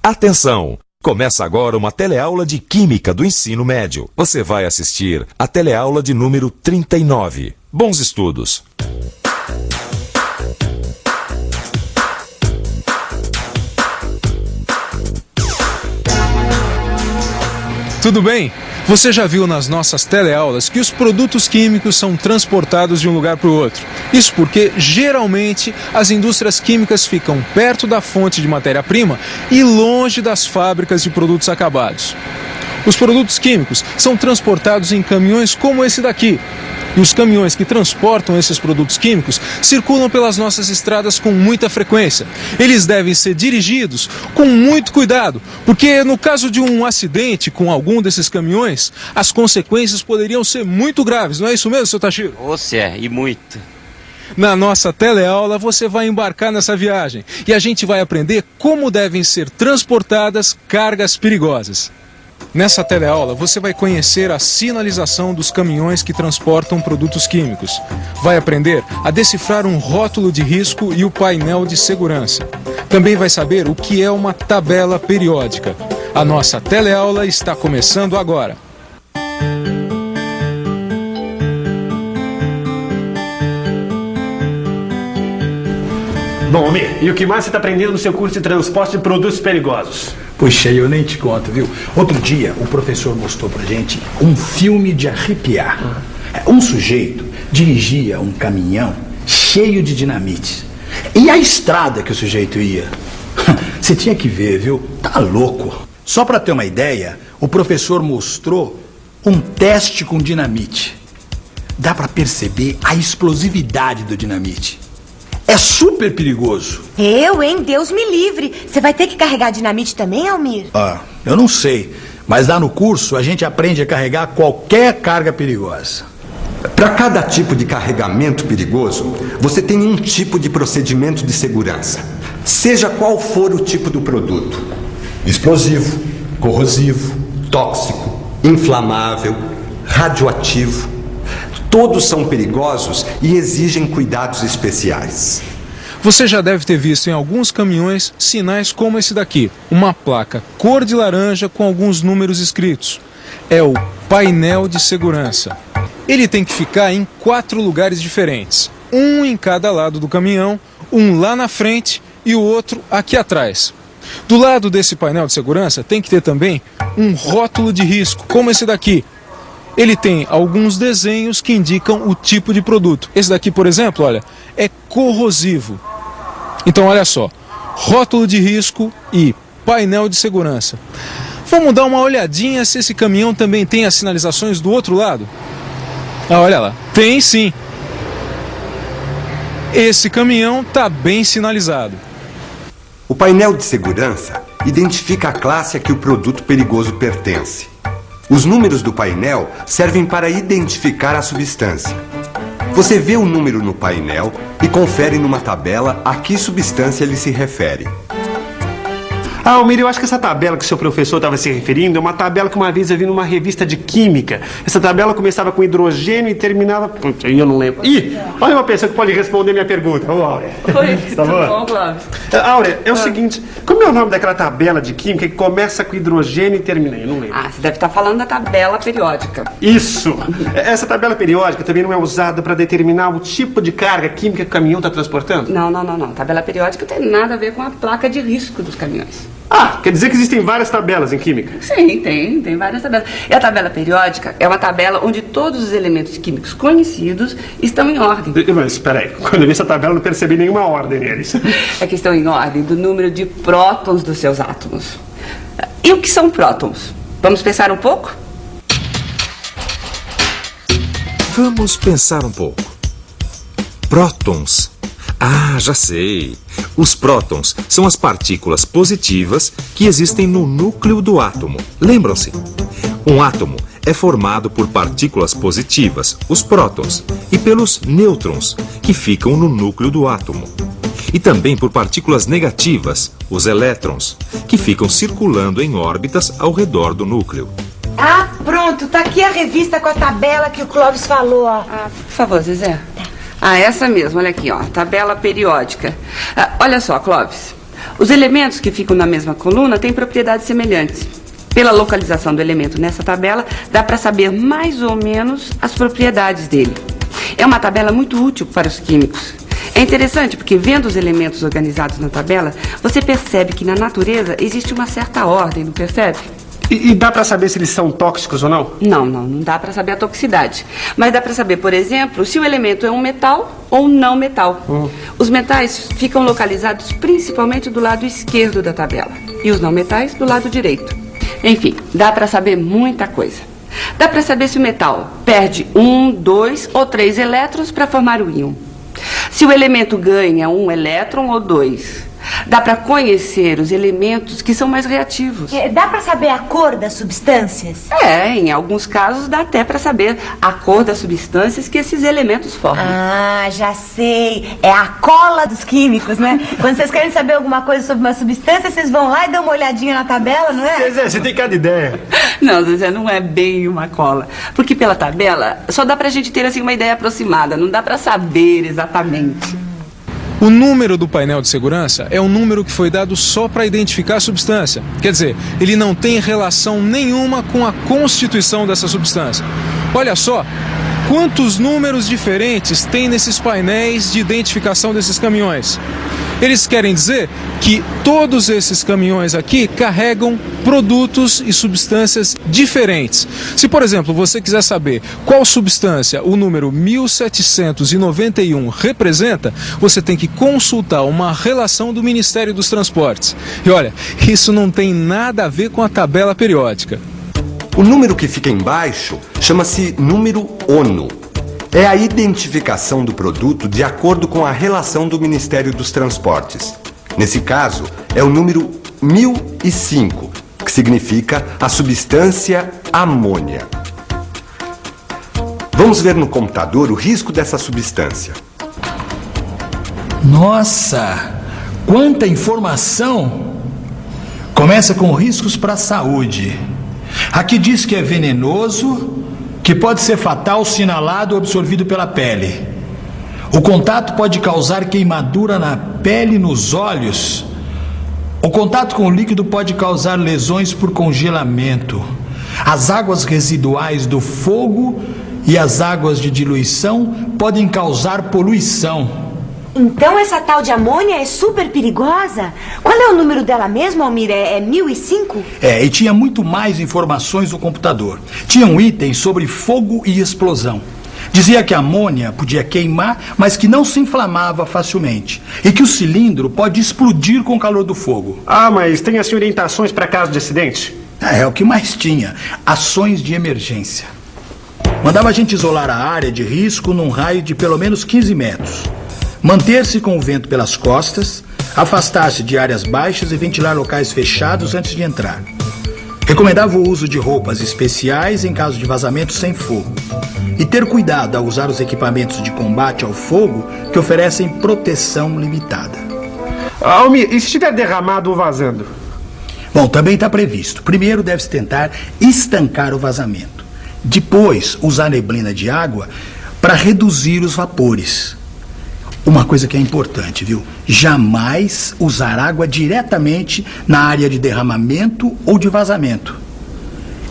Atenção! Começa agora uma teleaula de Química do Ensino Médio. Você vai assistir a teleaula de número 39. Bons estudos! Tudo bem? Você já viu nas nossas teleaulas que os produtos químicos são transportados de um lugar para o outro. Isso porque, geralmente, as indústrias químicas ficam perto da fonte de matéria-prima e longe das fábricas de produtos acabados. Os produtos químicos são transportados em caminhões como esse daqui. E os caminhões que transportam esses produtos químicos circulam pelas nossas estradas com muita frequência. Eles devem ser dirigidos com muito cuidado, porque no caso de um acidente com algum desses caminhões, as consequências poderiam ser muito graves, não é isso mesmo, seu Tashiro? E muito. Na nossa teleaula você vai embarcar nessa viagem e a gente vai aprender como devem ser transportadas cargas perigosas. Nessa teleaula, você vai conhecer a sinalização dos caminhões que transportam produtos químicos. Vai aprender a decifrar um rótulo de risco e o painel de segurança. Também vai saber o que é uma tabela periódica. A nossa teleaula está começando agora. Bom, Almir, e o que mais você está aprendendo no seu curso de transporte de produtos perigosos? Puxa, eu nem te conto, viu? Outro dia, o professor mostrou pra gente um filme de arrepiar. Um sujeito dirigia um caminhão cheio de dinamite. E a estrada que o sujeito ia? Você tinha que ver, viu? Tá louco. Só pra ter uma ideia, o professor mostrou um teste com dinamite. Dá pra perceber a explosividade do dinamite. É super perigoso. Deus me livre. Você vai ter que carregar dinamite também, Almir? Eu não sei. Mas lá no curso a gente aprende a carregar qualquer carga perigosa. Para cada tipo de carregamento perigoso, você tem um tipo de procedimento de segurança. Seja qual for o tipo do produto. Explosivo, corrosivo, tóxico, inflamável, radioativo. Todos são perigosos e exigem cuidados especiais. Você já deve ter visto em alguns caminhões sinais como esse daqui. Uma placa cor de laranja com alguns números escritos. É o painel de segurança. Ele tem que ficar em 4 lugares diferentes. Um em cada lado do caminhão, um lá na frente e o outro aqui atrás. Do lado desse painel de segurança tem que ter também um rótulo de risco, como esse daqui. Ele tem alguns desenhos que indicam o tipo de produto. Esse daqui, por exemplo, olha, é corrosivo. Então, olha só, rótulo de risco e painel de segurança. Vamos dar uma olhadinha se esse caminhão também tem as sinalizações do outro lado? Olha lá, tem sim. Esse caminhão está bem sinalizado. O painel de segurança identifica a classe a que o produto perigoso pertence. Os números do painel servem para identificar a substância. Você vê o número no painel e confere numa tabela a que substância ele se refere. Almir, eu acho que essa tabela que o seu professor estava se referindo é uma tabela que uma vez eu vi numa revista de química. Essa tabela começava com hidrogênio e terminava... Putz, eu não lembro. Ih, olha uma pessoa que pode responder minha pergunta. Ô, Áurea. Oi, tudo bom, Clóvis? Áurea, é o seguinte, como é o nome daquela tabela de química que começa com hidrogênio e termina? Eu não lembro. Você deve estar falando da tabela periódica. Isso! Essa tabela periódica também não é usada para determinar o tipo de carga química que o caminhão está transportando? Não. Tabela periódica não tem nada a ver com a placa de risco dos caminhões. Quer dizer que existem várias tabelas em química? Sim, tem várias tabelas. E a tabela periódica é uma tabela onde todos os elementos químicos conhecidos estão em ordem. Mas espera aí, quando eu vi essa tabela eu não percebi nenhuma ordem neles. É que estão em ordem do número de prótons dos seus átomos. E o que são prótons? Vamos pensar um pouco? Vamos pensar um pouco. Prótons. Já sei. Os prótons são as partículas positivas que existem no núcleo do átomo. Lembram-se? Um átomo é formado por partículas positivas, os prótons, e pelos nêutrons, que ficam no núcleo do átomo. E também por partículas negativas, os elétrons, que ficam circulando em órbitas ao redor do núcleo. Pronto, tá aqui a revista com a tabela que o Clóvis falou, ó. Por favor, Zezé. Essa mesmo, olha aqui, ó, tabela periódica. Olha só, Clóvis, Os elementos que ficam na mesma coluna têm propriedades semelhantes. Pela localização do elemento nessa tabela, dá para saber mais ou menos as propriedades dele. É uma tabela muito útil para os químicos. É interessante porque, vendo os elementos organizados na tabela, você percebe que na natureza existe uma certa ordem, não percebe? E dá para saber se eles são tóxicos ou não? Não dá para saber a toxicidade. Mas dá para saber, por exemplo, se o elemento é um metal ou não metal. Os metais ficam localizados principalmente do lado esquerdo da tabela e os não metais do lado direito. Enfim, dá para saber muita coisa. Dá para saber se o metal perde 1, 2 ou 3 elétrons para formar o íon. Se o elemento ganha 1 elétron ou 2. Dá para conhecer os elementos que são mais reativos. Dá para saber a cor das substâncias? Em alguns casos dá até para saber a cor das substâncias que esses elementos formam. Ah, já sei. É a cola dos químicos, né? Quando vocês querem saber alguma coisa sobre uma substância, vocês vão lá e dão uma olhadinha na tabela, não é? Zezé, você tem cada ideia. Não, Zezé, não é bem uma cola. Porque pela tabela só dá pra gente ter assim uma ideia aproximada, não dá pra saber exatamente. O número do painel de segurança é um número que foi dado só para identificar a substância. Quer dizer, ele não tem relação nenhuma com a constituição dessa substância. Olha só quantos números diferentes tem nesses painéis de identificação desses caminhões. Eles querem dizer que todos esses caminhões aqui carregam produtos e substâncias diferentes. Se, por exemplo, você quiser saber qual substância o número 1791 representa, você tem que consultar uma relação do Ministério dos Transportes. E olha, isso não tem nada a ver com a tabela periódica. O número que fica embaixo chama-se número ONU. É a identificação do produto de acordo com a relação do Ministério dos Transportes. Nesse caso, é o número 1005, que significa a substância amônia. Vamos ver no computador o risco dessa substância. Nossa, quanta informação! Começa com riscos para a saúde. Aqui diz que é venenoso, que pode ser fatal se inalado ou absorvido pela pele. O contato pode causar queimadura na pele e nos olhos. O contato com o líquido pode causar lesões por congelamento. As águas residuais do fogo e as águas de diluição podem causar poluição. Então essa tal de amônia é super perigosa? Qual é o número dela mesmo, Almir? É 1005? E tinha muito mais informações no computador. Tinha um item sobre fogo e explosão. Dizia que a amônia podia queimar, mas que não se inflamava facilmente. E que o cilindro pode explodir com o calor do fogo. Ah, mas tem assim orientações para caso de acidente? É o que mais tinha. Ações de emergência. Mandava a gente isolar a área de risco num raio de pelo menos 15 metros. Manter-se com o vento pelas costas, afastar-se de áreas baixas e ventilar locais fechados antes de entrar. Recomendava o uso de roupas especiais em caso de vazamento sem fogo. E ter cuidado ao usar os equipamentos de combate ao fogo que oferecem proteção limitada. Almir, e se estiver derramado ou vazando? Bom, também está previsto. Primeiro deve-se tentar estancar o vazamento. Depois, usar neblina de água para reduzir os vapores. Uma coisa que é importante, viu? Jamais usar água diretamente na área de derramamento ou de vazamento.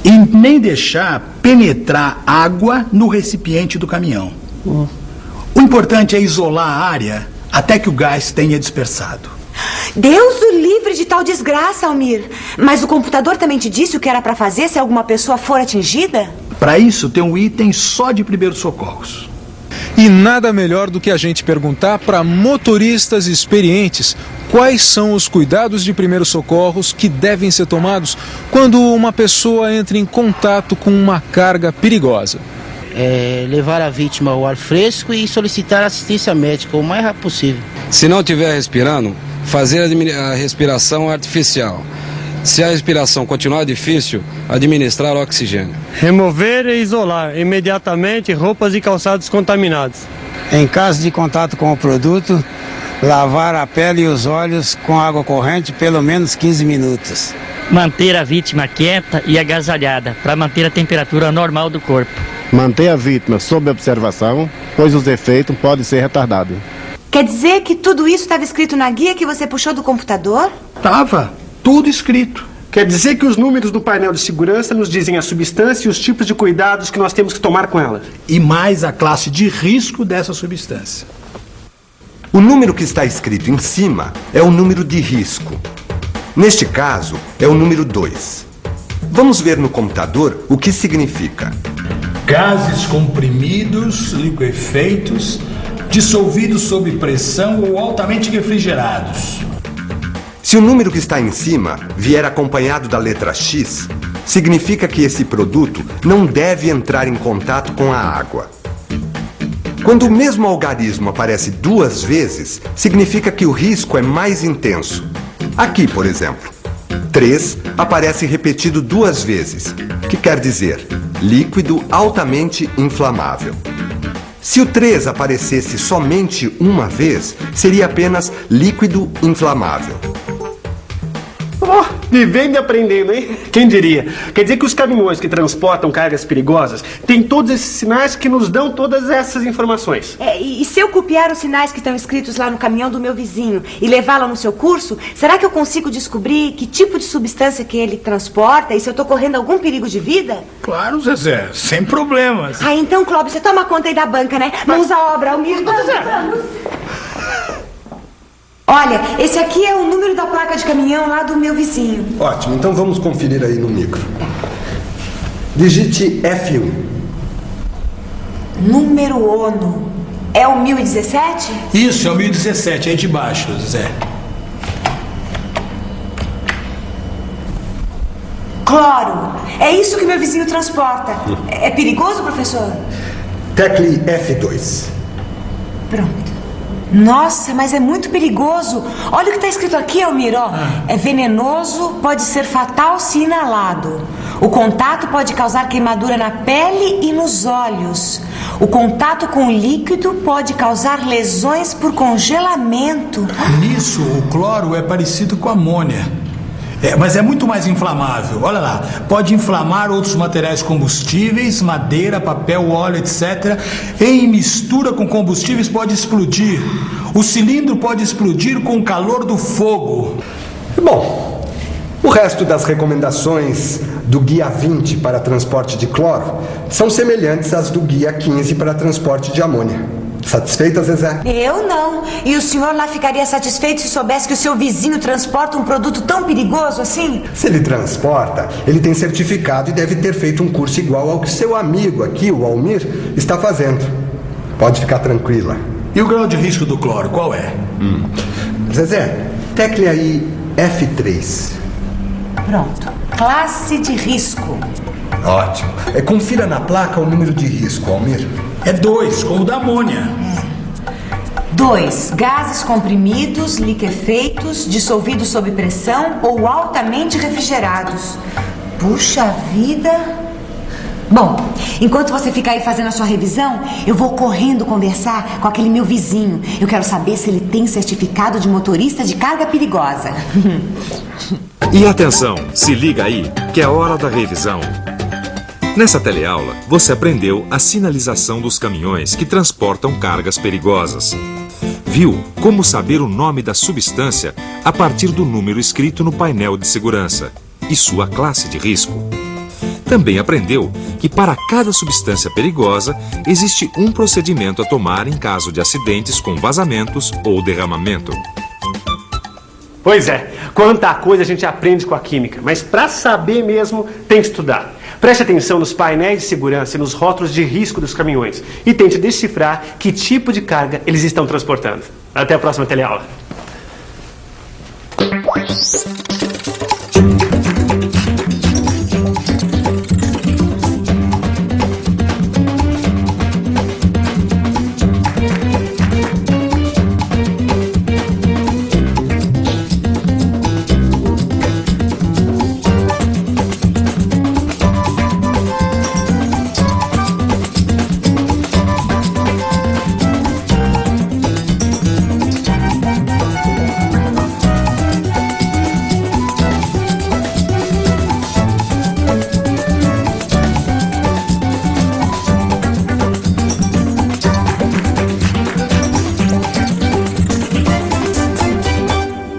E nem deixar penetrar água no recipiente do caminhão. O importante é isolar a área até que o gás tenha dispersado. Deus o livre de tal desgraça, Almir. Mas o computador também te disse o que era para fazer se alguma pessoa for atingida? Para isso, tem um item só de primeiros socorros. E nada melhor do que a gente perguntar para motoristas experientes quais são os cuidados de primeiros socorros que devem ser tomados quando uma pessoa entra em contato com uma carga perigosa. Levar a vítima ao ar fresco e solicitar assistência médica o mais rápido possível. Se não estiver respirando, fazer a respiração artificial. Se a respiração continuar difícil, administrar oxigênio. Remover e isolar imediatamente roupas e calçados contaminados. Em caso de contato com o produto, lavar a pele e os olhos com água corrente pelo menos 15 minutos. Manter a vítima quieta e agasalhada para manter a temperatura normal do corpo. Manter a vítima sob observação, pois os efeitos podem ser retardados. Quer dizer que tudo isso estava escrito na guia que você puxou do computador? Tava tudo escrito. Quer dizer que os números do painel de segurança nos dizem a substância e os tipos de cuidados que nós temos que tomar com ela. E mais a classe de risco dessa substância. O número que está escrito em cima é o número de risco. Neste caso, é o número 2. Vamos ver no computador o que significa. Gases comprimidos, liquefeitos, dissolvidos sob pressão ou altamente refrigerados. Se o número que está em cima vier acompanhado da letra X, significa que esse produto não deve entrar em contato com a água. Quando o mesmo algarismo aparece 2 vezes, significa que o risco é mais intenso. Aqui, por exemplo, 3 aparece repetido 2 vezes, que quer dizer líquido altamente inflamável. Se o 3 aparecesse somente uma vez, seria apenas líquido inflamável. Oh, vivendo e aprendendo, hein? Quem diria? Quer dizer que os caminhões que transportam cargas perigosas têm todos esses sinais que nos dão todas essas informações. E se eu copiar os sinais que estão escritos lá no caminhão do meu vizinho e levá-lo no seu curso, será que eu consigo descobrir que tipo de substância que ele transporta e se eu estou correndo algum perigo de vida? Claro, Zezé, sem problemas. Ah, então, Clóvis, você toma conta aí da banca, né? Vamos à obra, Almir. Vamos. Olha, esse aqui é o número da placa de caminhão lá do meu vizinho. Ótimo, então vamos conferir aí no micro. Digite F1. Número ONU. É o 1017? Isso, é o 1017, aí de baixo, Zé. Cloro. É isso que meu vizinho transporta. É perigoso, professor? Tecle F2. Pronto. Nossa, mas é muito perigoso. Olha o que está escrito aqui, Almir, ó. É venenoso, pode ser fatal se inalado. O contato pode causar queimadura na pele e nos olhos. O contato com o líquido pode causar lesões por congelamento. Nisso, o cloro é parecido com a amônia. Mas é muito mais inflamável. Olha lá, pode inflamar outros materiais combustíveis, madeira, papel, óleo, etc. Em mistura com combustíveis pode explodir. O cilindro pode explodir com o calor do fogo. Bom, o resto das recomendações do Guia 20 para transporte de cloro são semelhantes às do Guia 15 para transporte de amônia. Satisfeita, Zezé? Eu não. E o senhor lá ficaria satisfeito se soubesse que o seu vizinho transporta um produto tão perigoso assim? Se ele transporta, ele tem certificado e deve ter feito um curso igual ao que seu amigo aqui, o Almir, está fazendo. Pode ficar tranquila. E o grau de risco do cloro, qual é? Zezé, tecle aí F3. Pronto. Classe de risco. Ótimo. Confira na placa o número de risco, Almir. É 2, como o da amônia. 2. Gases comprimidos, liquefeitos, dissolvidos sob pressão ou altamente refrigerados. Puxa vida! Bom, enquanto você fica aí fazendo a sua revisão, eu vou correndo conversar com aquele meu vizinho. Eu quero saber se ele tem certificado de motorista de carga perigosa. E atenção, se liga aí, que é hora da revisão. Nessa teleaula, você aprendeu a sinalização dos caminhões que transportam cargas perigosas. Viu como saber o nome da substância a partir do número escrito no painel de segurança e sua classe de risco. Também aprendeu que para cada substância perigosa existe um procedimento a tomar em caso de acidentes com vazamentos ou derramamento. Pois é, quanta coisa a gente aprende com a química, mas para saber mesmo tem que estudar. Preste atenção nos painéis de segurança e nos rótulos de risco dos caminhões e tente decifrar que tipo de carga eles estão transportando. Até a próxima teleaula.